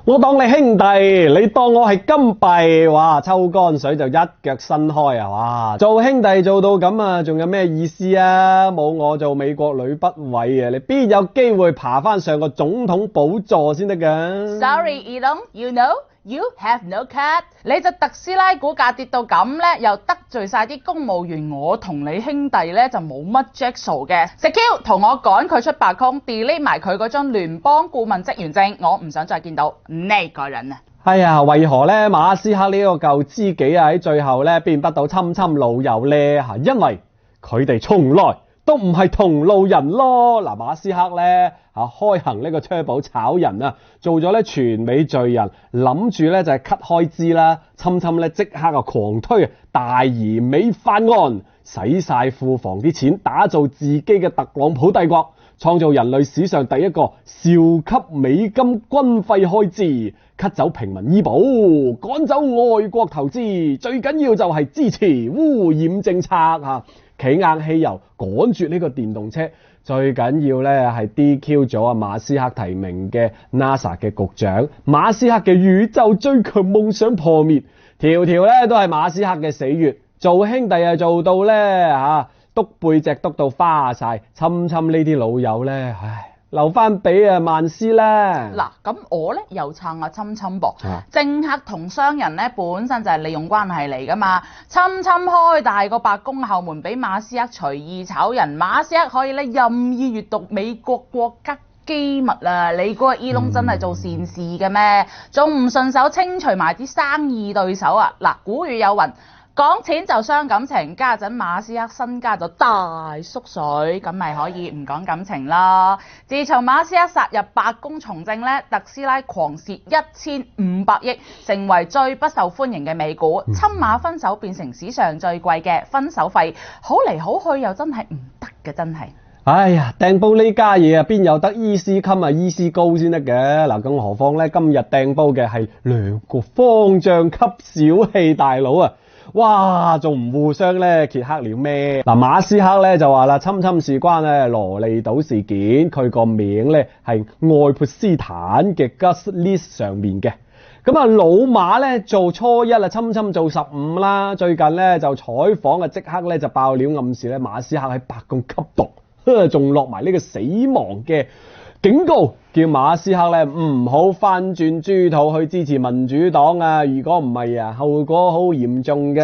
我當你兄弟，你當我係金幣，哇！抽乾水就一腳伸開啊！哇！做兄弟做到咁啊，仲有咩意思啊？冇我做美國女不韋啊，你邊有機會爬翻上個總統寶座先得㗎 ？Sorry, Elon, you know you have no cut。你隻特斯拉股價跌到咁咧，又得罪晒啲公務員，我同你兄弟咧就冇乜着數嘅。食 Q 同我趕佢出白宮 ，delete 埋佢嗰張聯邦顧問職員證，我唔想再見到呢個人啊！哎呀，為何咧馬斯克呢個舊知己啊喺最後咧變不到侵侵老友咧嚇？因為佢哋從來都唔係同路人咯。嗱，馬斯克咧開行呢個 turbo 炒人啊，做咗咧全美罪人，諗住咧就係 cut 開支啦。侵侵咧即刻狂推大移美法案，使晒庫房啲錢，打造自己嘅特朗普帝國，創造人類史上第一個兆級美金軍費開支，cut 走平民醫保，趕走外國投資，最緊要就係支持污染政策嚇，企硬汽油，趕絕呢個電動車，最緊要咧係 DQ 咗馬斯克提名嘅 NASA 嘅局長，馬斯克嘅宇宙追求夢想破滅，條條咧都係馬斯克嘅死穴，做兄弟啊做到咧篤背脊篤到花晒，侵侵呢啲老友咧，唉，留翻俾萬斯啦。嗱，咁我咧又撐阿侵侵噃，政客同商人咧本身就係利用關係嚟噶嘛，侵侵開大個白宮後門俾馬斯克隨意炒人，馬斯克可以咧任意閱讀美國國家機密啊！你估阿 Elon 真係做善事嘅咩？仲唔順手清除埋啲生意對手啊？嗱，古語有云。講錢就傷感情，家陣馬斯克身家就大縮水，咁咪可以唔講感情啦。自從馬斯克殺入白宮從政咧，特斯拉狂蝕1500億，成為最不受歡迎嘅美股。親馬分手變成史上最貴嘅分手費，好嚟好去又真係唔得嘅，真係。哎呀，掟煲呢家嘢啊，邊有得醫師襟啊醫師高先得嘅？嗱，更何況咧，今日掟煲嘅係兩個方丈級小氣大佬啊！哇，仲唔互相咧揭黑了咩？嗱，馬斯克咧就話啦，侵侵事關咧羅利島事件，佢個名咧係愛潑斯坦嘅 Guest List 上面嘅。咁啊，老馬咧做初一啊，侵侵做15啦。最近咧就採訪啊，即刻咧就爆料暗示咧馬斯克喺白宮吸毒，仲落埋呢個死亡嘅警告，叫馬斯克咧唔好翻轉豬肚去支持民主黨啊！如果唔係啊，後果好嚴重嘅。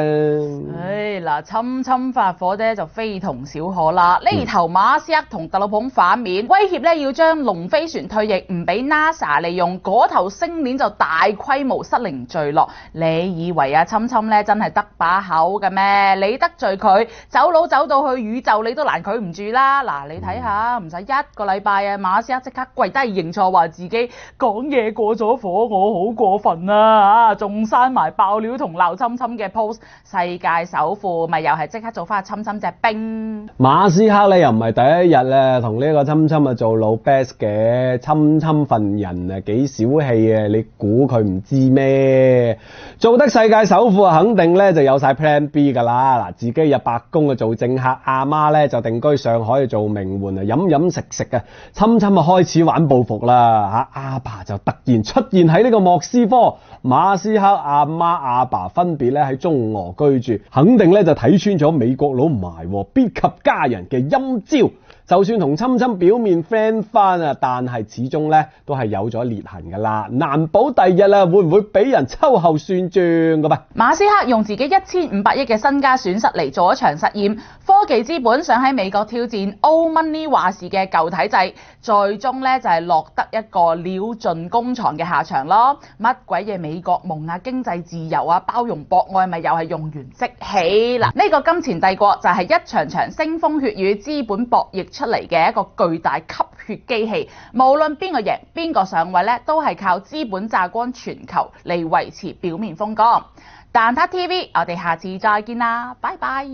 唉，嗱，侵侵發火啫，就非同小可啦。呢頭馬斯克同特朗普反面，威脅咧要將龍飛船退役，唔俾 NASA 利用。嗰頭星鏈就大規模失靈墜落。你以為啊，侵侵咧真係得把口嘅咩？你得罪佢，走佬走到去宇宙，你都難佢唔住啦。嗱，你睇下，唔使1個禮拜啊，馬斯克即刻跪低認錯，話自己講嘢過咗火，我好過分啊！仲刪埋爆料同鬧侵侵嘅 post， 世界首富咪又係即刻做翻侵侵隻兵。馬斯克咧又唔係第一日咧同呢個侵侵啊做老 best 嘅，侵侵份人啊幾小氣啊！你估佢唔知咩？做得世界首富啊，肯定咧就有晒 plan B 噶啦。嗱，自己入白宮啊做政客，阿媽咧就定居上海做名媛啊，飲飲食食啊，侵侵啊開始玩報復啦嚇！阿爸就突然出現喺呢個莫斯科，馬斯克阿媽阿爸分別咧喺中俄居住，肯定咧就睇穿咗美國佬唔埋，必及家人嘅陰招。就算同侵侵表面 friend 翻啊，但係始終咧都係有咗裂痕噶啦，難保第日啊會唔會俾人秋後算賬噶噃？馬斯克用自己1500億嘅身家損失嚟做一場實驗，科技資本想喺美國挑戰 Old Money 話事嘅舊體制，最終咧就係落得一個鳥盡弓藏嘅下場咯。乜鬼嘢美國夢啊，經濟自由啊，包容博愛，咪又係用完即棄嗱？呢個金錢帝國就係一場場腥風血雨資本博弈出嚟嘅一個巨大吸血機器，無論邊個贏邊個上位咧，都係靠資本榨乾全球嚟維持表面風光。蛋撻 TV，我哋下次再見啦，拜拜。